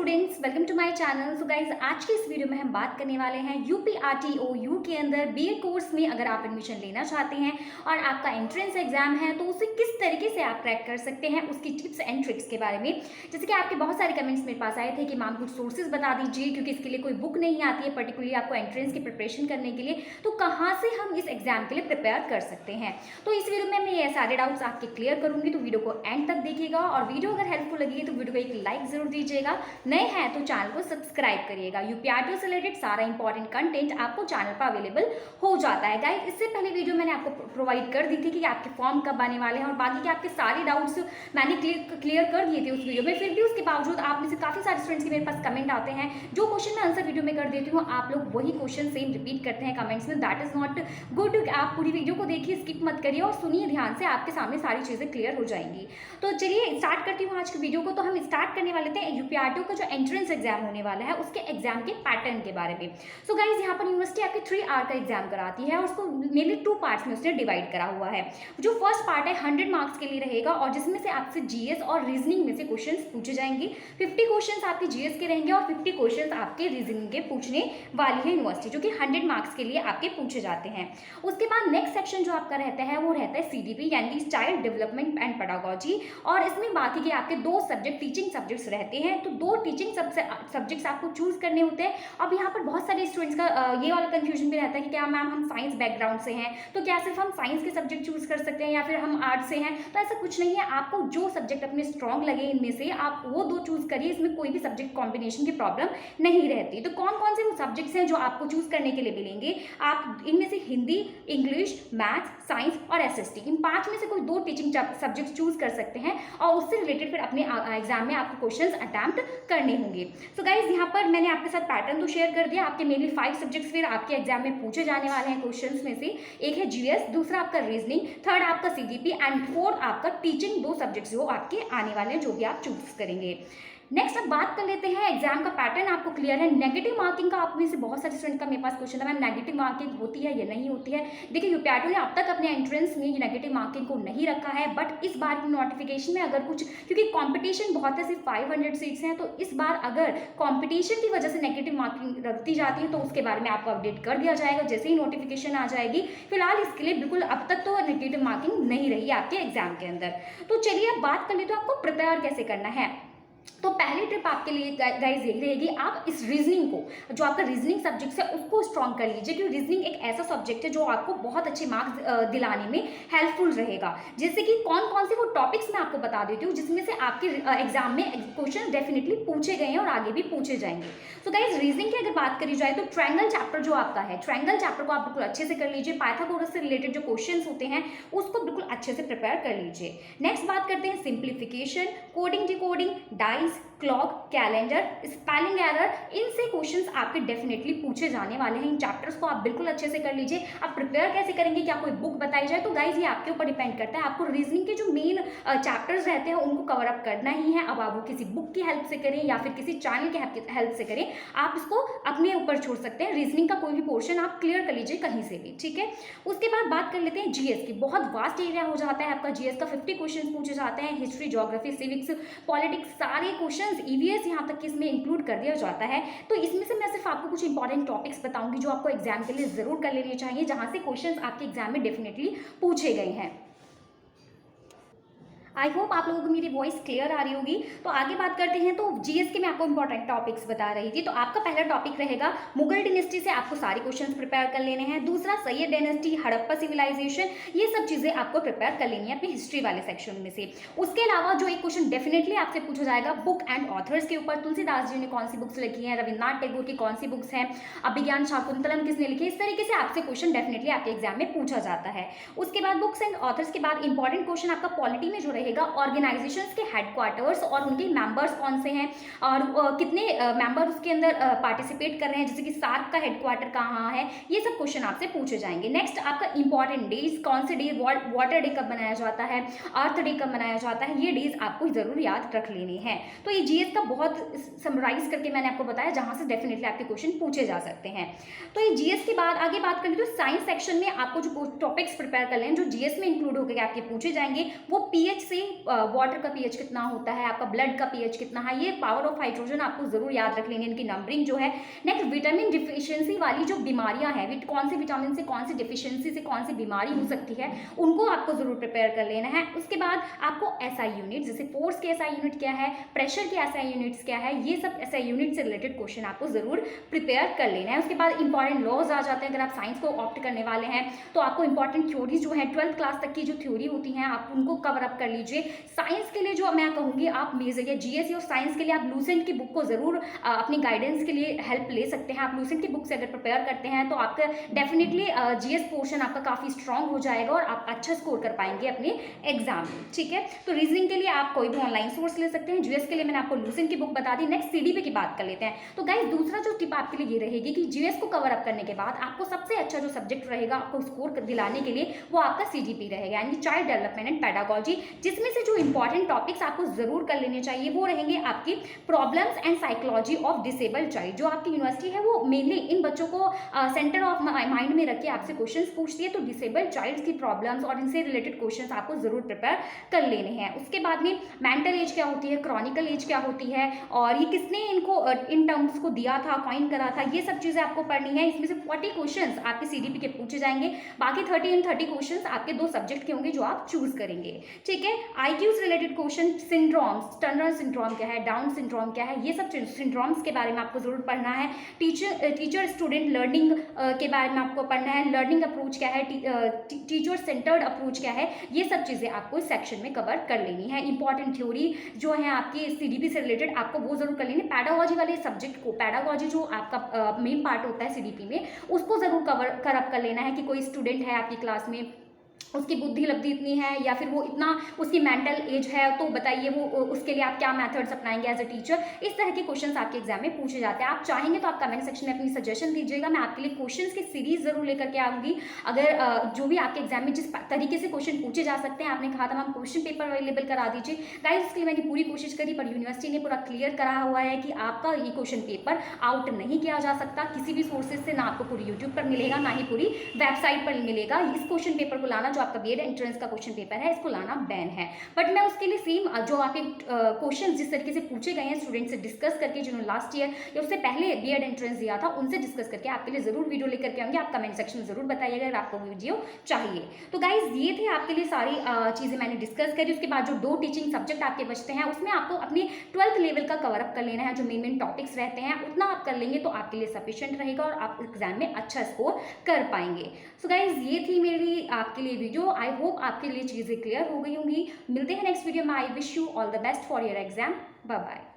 Students, welcome to my channel. So guys, आज के इस वीडियो में हम बात करने वाले हैं यूपीआरटीओयू के अंदर बीए कोर्स में अगर आप एडमिशन लेना चाहते हैं और आपका एंट्रेंस एग्जाम है तो उसे किस तरीके से आप क्रैक कर सकते हैं, उसकी टिप्स एंड ट्रिक्स के बारे में। जैसे कि आपके बहुत सारे कमेंट्स मेरे पास आए थे कि मैम कुछ सोर्सेज बता दीजिए, क्योंकि इसके लिए कोई बुक नहीं आती है पर्टिकुलरली आपको एंट्रेंस की प्रिपरेशन करने के लिए, तो कहाँ से हम इस एग्जाम के लिए प्रिपेयर कर सकते हैं। तो इस वीडियो में मैं ये सारे डाउट्स आपके क्लियर करूंगी, तो वीडियो को एंड तक देखिएगा और वीडियो अगर हेल्पफुल लगेगी तो वीडियो को एक लाइक जरूर दीजिएगा, नए हैं तो चैनल को सब्सक्राइब करिएगा। यूपीआरटीओ से रिलेटेड सारा इंपॉर्टेंट कंटेंट आपको चैनल पर अवेलेबल हो जाता है। गाइस, इससे पहले वीडियो मैंने आपको प्रोवाइड कर दी थी कि आपके फॉर्म कब आने वाले हैं और बाकी के आपके सारे डाउट्स मैंने क्लियर कर दिए थे उस वीडियो में। फिर भी उसके बावजूद आप में से काफी सारे स्टूडेंट्स के मेरे पास कमेंट आते हैं, जो क्वेश्चन मैं आंसर वीडियो में कर देती हूँ आप लोग वही क्वेश्चन सेम रिपीट करते हैं कमेंट्स में। That is not good. आप पूरी वीडियो को देखिए, स्किप मत करिए और सुनिए ध्यान से, आपके सामने सारी चीजें क्लियर हो जाएंगी। तो चलिए स्टार्ट करती हूँ आज की वीडियो को। तो हम स्टार्ट करने वाले थे यूपीआरटीओ का जो एंट्रेंस एग्जाम होने वाला है उसके एग्जाम के पैटर्न के बारे में। सो गाइज, यहाँ पर यूनिवर्सिटी आपके 3 आवर का एग्जाम कराती है और उसको मेनली 2 पार्ट्स में उसने डिवाइड करा हुआ है। जो फर्स्ट पार्ट है 100 मार्क्स के लिए रहेगा और जिसमें से आपसे जीएस और रीजनिंग में से क्वेश्चंस पूछे जाएंगे। 50 क्वेश्चंस आपके जीएस के रहेंगे और 50 क्वेश्चंस आपके रीजनिंग के पूछने वाली है यूनिवर्सिटी, जो कि 100 मार्क्स के लिए आपके पूछे जाते हैं। उसके बाद नेक्स्ट सेक्शन जो आपका रहता है वो रहता है सीडीपी, यानी चाइल्ड डेवलपमेंट एंड पेडागोजी, और इसमें बाकी के आपके 2 सब्जेक्ट टीचिंग सब्जेक्ट्स रहते हैं। तो 2 टीचिंग सब्जेक्ट्स आपको चूज करने होते हैं। अब यहाँ पर बहुत सारे स्टूडेंट्स का ये वाला कंफ्यूजन भी रहता है कि क्या मैम हम साइंस बैकग्राउंड से हैं तो क्या सिर्फ हम साइंस के सब्जेक्ट चूज कर सकते हैं या फिर हम आर्ट्स से हैं। तो ऐसा कुछ नहीं है, आपको जो सब्जेक्ट अपने स्ट्रॉन्ग लगे इनमें से आप वो 2 चूज करिए, इसमें कोई भी सब्जेक्ट कॉम्बिनेशन की प्रॉब्लम नहीं रहती। तो कौन कौन से वो सब्जेक्ट्स हैं जो आपको चूज करने के लिए मिलेंगे, आप इनमें से हिंदी, इंग्लिश, मैथ्स, साइंस और एसएसटी, इन 5 में से कोई 2 टीचिंग सब्जेक्ट चूज कर सकते हैं और उससे रिलेटेड फिर अपने एग्जाम में आपको क्वेश्चंस अटेम्प्ट करने होंगे। सो गाइज, यहाँ पर मैंने आपके साथ पैटर्न तो शेयर कर दिया। आपके मेनली 5 सब्जेक्ट्स फिर आपके एग्जाम में पूछे जाने वाले हैं क्वेश्चंस में से। एक है जीएस, दूसरा आपका रीजनिंग, थर्ड आपका सीडीपी एंड फोर्थ आपका टीचिंग। 2 सब्जेक्ट्स जो आपके आने वाले हैं जो भी आप चूज करेंगे। नेक्स्ट अब बात कर लेते हैं एग्जाम का पैटर्न आपको क्लियर है। नेगेटिव मार्किंग का आप में से बहुत सारे स्टूडेंट का मेरे पास क्वेश्चन है, मैम नेगेटिव मार्किंग होती है या नहीं होती है। देखिए, यूपीआरटीओ ने अब तक अपने एंट्रेंस में नेगेटिव मार्किंग को नहीं रखा है, बट इस बार की नोटिफिकेशन में अगर कुछ, क्योंकि कंपटीशन बहुत है, सिर्फ 500 सीट्स हैं, तो इस बार अगर कंपटीशन की वजह से नेगेटिव मार्किंग रखती जाती है तो उसके बारे में आपको अपडेट कर दिया जाएगा जैसे ही नोटिफिकेशन आ जाएगी। फिलहाल इसके लिए बिल्कुल अब तक तो नेगेटिव मार्किंग नहीं रही आपके एग्जाम के अंदर। तो चलिए अब बात कर ले तो आपको प्रिपेयर कैसे करना है। तो पहली ट्रिप आपके लिए गाइज यही रहेगी, आप इस रीजनिंग को, जो आपका रीजनिंग सब्जेक्ट है उसको स्ट्रॉन्ग कर लीजिए, क्योंकि रीजनिंग एक ऐसा सब्जेक्ट है जो आपको बहुत अच्छे मार्क्स दिलाने में हेल्पफुल रहेगा। जैसे कि कौन कौन से वो टॉपिक्स मैं आपको बता देती हूँ जिसमें से आपके एग्जाम में क्वेश्चन डेफिनेटली पूछे गए हैं और आगे भी पूछे जाएंगे। तो गाइज, रीजनिंग की अगर बात करी जाए तो ट्रायंगल चैप्टर जो आपका है, ट्रायंगल चैप्टर को आप बिल्कुल अच्छे से कर लीजिए। पाइथागोरस से रिलेटेड जो क्वेश्चन होते हैं उसको बिल्कुल अच्छे से प्रिपेयर कर लीजिए। नेक्स्ट बात करते हैं simplification, coding, decoding, dice, clock, calendar, spelling error, इनसे क्वेश्चंस आपके डेफिनेटली पूछे जाने वाले हैं। इन चैप्टर्स को आप बिल्कुल अच्छे से कर लीजिए। आप प्रिपेयर कैसे करेंगे, क्या कोई बुक बताई जाए, तो गाइज ये आपके ऊपर डिपेंड करता है। आपको रीजनिंग के जो मेन चैप्टर्स रहते हैं उनको कवर अप करना ही है। अब आप वो किसी बुक की हेल्प से करें या फिर किसी चैनल की हेल्प से करें, आप इसको अपने ऊपर छोड़ सकते हैं। रीजनिंग का कोई भी पोर्शन आप क्लियर कर लीजिए कहीं से भी, ठीक है। उसके बाद बात कर लेते हैं जीएस की। बहुत वास्ट एरिया हो जाता है आपका जीएस का, 50 क्वेश्चन पूछे जाते हैं। हिस्ट्री, ज्योग्राफी, सिविक्स, पॉलिटिक्स, सारे क्वेश्चन ईवीएस यहाँ तक कि इसमें इंक्लूड कर दिया जाता है। तो इसमें से मैं सिर्फ आपको कुछ इंपॉर्टेंट टॉपिक्स बताऊंगी जो आपको एग्जाम के लिए जरूर कर लेने चाहिए, जहां से क्वेश्चंस आपके एग्जाम में डेफिनेटली पूछे गए हैं। आई होप आप लोगों को मेरी वॉइस क्लियर आ रही होगी। तो आगे बात करते हैं। तो जीएस के मैं आपको इंपॉर्टेंट टॉपिक्स बता रही थी। तो आपका पहला टॉपिक रहेगा मुगल डिनेस्टी से आपको सारे क्वेश्चंस प्रिपेयर कर लेने हैं। दूसरा सैयद डायनेस्टी, हड़प्पा सिविलाइजेशन, ये सब चीजें आपको प्रिपेयर कर लेनी है अपनी हिस्ट्री वाले सेक्शन में से। उसके अलावा जो एक क्वेश्चन डेफिनेटली आपसे पूछा जाएगा बुक एंड ऑथर्स के ऊपर, तुलसीदास जी ने कौन सी बुक्स लिखी है, रविन्द्रनाथ टैगोर की कौन सी बुक्स हैं, अभिज्ञान शाकुंतलम किसने लिखी है, इस तरीके से आपसे क्वेश्चन डेफिनेटली आपके एग्जाम में पूछा जाता है। उसके बाद बुक्स एंड ऑथर्स के बाद इंपॉर्टेंट क्वेश्चन आपका पॉलिटी में जो रहेगा, ऑर्गेनाइजेशन के हेडक्वार्टर्स और उनके मेंबर्स कौन से हैं और कितने मेंबर उसके अंदर पार्टिसिपेट कर रहे हैं, जैसे कि सार्क का हेडक्वार्टर कहाँ है, ये सब क्वेश्चन आपसे पूछे जाएंगे। नेक्स्ट आपका इंपॉर्टेंट डेज, कौन से डे, वाटर डे कब मनाया जाता है, अर्थ डे कब मनाया जाता है, ये डेज आपको जरूर याद रख लेने हैं। तो ये जीएस का बहुत समराइज करके मैंने आपको बताया जहां से डेफिनेटली आपके क्वेश्चन पूछे जा सकते हैं। तो ये जीएस के बाद आगे बात करें तो साइंस सेक्शन में आपको जो टॉपिक्स प्रिपेयर कर लें जो जीएस में इंक्लूड होकर आपके पूछे जाएंगे वो पीएच से वाटर का पीएच कितना होता है, आपका ब्लड का पीएच कितना है, ये पावर ऑफ हाइड्रोजन आपको जरूर याद रख लेंगे, इनकी नंबरिंग जो है। नेक्स्ट विटामिन डिफिशियंसी वाली जो बीमारियां हैं, कौन से विटामिन से कौन सी डिफिशियंसी से कौन सी बीमारी हो सकती है, उनको आपको जरूर प्रिपेयर कर लेना है। उसके बाद आपको एसआई यूनिट, जैसे फोर्स के एसआई यूनिट क्या है, प्रेशर के एसआई यूनिट्स क्या है, ये सब एसआई यूनिट से रिलेटेड क्वेश्चन आपको जरूर प्रिपेयर कर लेना है। उसके बाद इंपॉर्टेंट लॉज आ जाते हैं। अगर आप साइंस को ऑप्ट करने वाले हैं तो आपको इंपॉर्टेंट थ्योरीज जो है 12th क्लास तक की जो थ्योरी होती हैं आप उनको कवर अप कर लीजिए। साइंस के लिए जो मैं कहूँगी आप मेजर या जीएस और साइंस के लिए आप लूसेंट की बुक को जरूर अपनी गाइडेंस के लिए हेल्प ले सकते हैं। आप लूसेंट की बुक से अगर प्रिपेयर करते हैं तो आपका डेफिनेटली जीएस पोर्शन आपका काफ़ी स्ट्रांग हो जाएगा और आप अच्छा स्कोर कर पाएंगे अपने एग्जाम में। ठीक है, तो रीजनिंग के लिए आप कोई भी ऑनलाइन सोर्स ले सकते हैं। जीएस के लिए मैंने आपको लूसेंट की बुक बता दी। नेक्स्ट सीडीपी की बात कर लेते हैं। तो गाइस दूसरा जो टिप आपके लिए ये रहेगी कि जीएस को कवर अप करने के बाद आपको सबसे अच्छा जो सब्जेक्ट रहेगा आपको स्कोर दिलाने के लिए वो आपका सीडीपी रहेगा, यानी चाइल्ड डेवलपमेंट एंड पेडागोजी, जिसमें से जो इंपॉर्टेंट टॉपिक्स आपको जरूर कर लेने चाहिए वो रहेंगे आपकी problems and psychology of disabled child. जो आपकी यूनिवर्सिटी है वो मेनली इन बच्चों को सेंटर ऑफ माइंड में रख के आपसे क्वेश्चंस पूछती है, तो डिसेबल्ड चाइल्ड की प्रॉब्लम्स और इनसे रिलेटेड क्वेश्चंस आपको जरूर प्रिपेयर कर लेने हैं। उसके बाद में मेंटल एज क्या होती है, क्रॉनिकल एज क्या होती है, और ये किसने इनको इन टर्म्स को दिया था, कॉइन करा था, ये सब चीजें आपको पढ़नी है। इसमें से 40 क्वेश्चंस आपके सीडीपी के पूछे जाएंगे, बाकी 30 क्वेश्चंस आपके 2 सब्जेक्ट के होंगे जो आप चूज करेंगे। ठीक है, आईक्यू से related question, syndromes, Turner syndrome क्या है, डाउन सिंड्रोम क्या है, ये सब सिंड्रोम्स के बारे में आपको जरूर पढ़ना है। टीचर स्टूडेंट लर्निंग के बारे में आपको पढ़ना है। लर्निंग अप्रोच क्या है, टीचर सेंटर्ड अप्रोच क्या है, ये सब चीजें आपको इस सेक्शन में कवर कर लेनी है। इंपॉर्टेंट थ्योरी जो है आपकी सीडीपी से रिलेटेड आपको वो जरूर कर लेनी है। पैडागोजी वाले सब्जेक्ट को, पैडागोजी जो आपका मेन पार्ट होता है सीडीपी में, उसको जरूर कवर अप कर लेना है कि कोई स्टूडेंट है आपकी क्लास में, उसकी बुद्धि लब्धि इतनी है या फिर वो इतना उसकी मेंटल एज है, तो बताइए वो उसके लिए आप क्या मेथड्स अपनाएंगे एज अ टीचर। इस तरह के क्वेश्चंस आपके एग्जाम में पूछे जाते हैं। आप चाहेंगे तो आप कमेंट सेक्शन में अपनी सजेशन दीजिएगा, मैं आपके लिए क्वेश्चंस की सीरीज जरूर लेकर के आऊँगी। अगर जो भी आपके एग्जाम में जिस तरीके से क्वेश्चन पूछे जा सकते हैं, आपने कहा था मैम क्वेश्चन पेपर अवेलेबल करा दीजिए, गाइस इसके लिए मैंने पूरी कोशिश करी, पर यूनिवर्सिटी ने पूरा क्लियर करा हुआ है कि आपका ये क्वेश्चन पेपर आउट नहीं किया जा सकता किसी भी सोर्सेज से, ना आपको पूरी यूट्यूब पर मिलेगा ना ही पूरी वेबसाइट पर मिलेगा। इस क्वेश्चन पेपर को लाना, जो आपका बीएड एंट्रेंस का क्वेश्चन पेपर है, इसको लाना बैन है। बट मैं उसके लिए सेम जो आपके क्वेश्चन जिस तरीके से पूछे गए हैं स्टूडेंट से डिस्कस करके, जिन्होंने लास्ट ईयर या उससे पहले बीएड एंट्रेंस दिया था, उनसे डिस्कस करके आपके लिए जरूर वीडियो लेकर के आऊंगी। आप कमेंट सेक्शन में जरूर बताइएगा अगर आपको वीडियो चाहिए। तो गाइज ये थे आपके लिए सारी चीजें मैंने डिस्कस करी। उसके बाद जो 2 टीचिंग सब्जेक्ट आपके बचते हैं उसमें आपको अपने 12th लेवल का कवर अप कर लेना है। जो मेन टॉपिक्स रहते हैं उतना आप कर लेंगे तो आपके लिए सफिशिएंट रहेगा और आप एग्जाम में अच्छा स्कोर कर पाएंगे। सो गाइज ये थी मेरी आपके लिए वीडियो। आई होप आपके लिए चीजें क्लियर हो गई होंगी। मिलते हैं नेक्स्ट वीडियो में। I wish you all the best for your exam. Bye bye.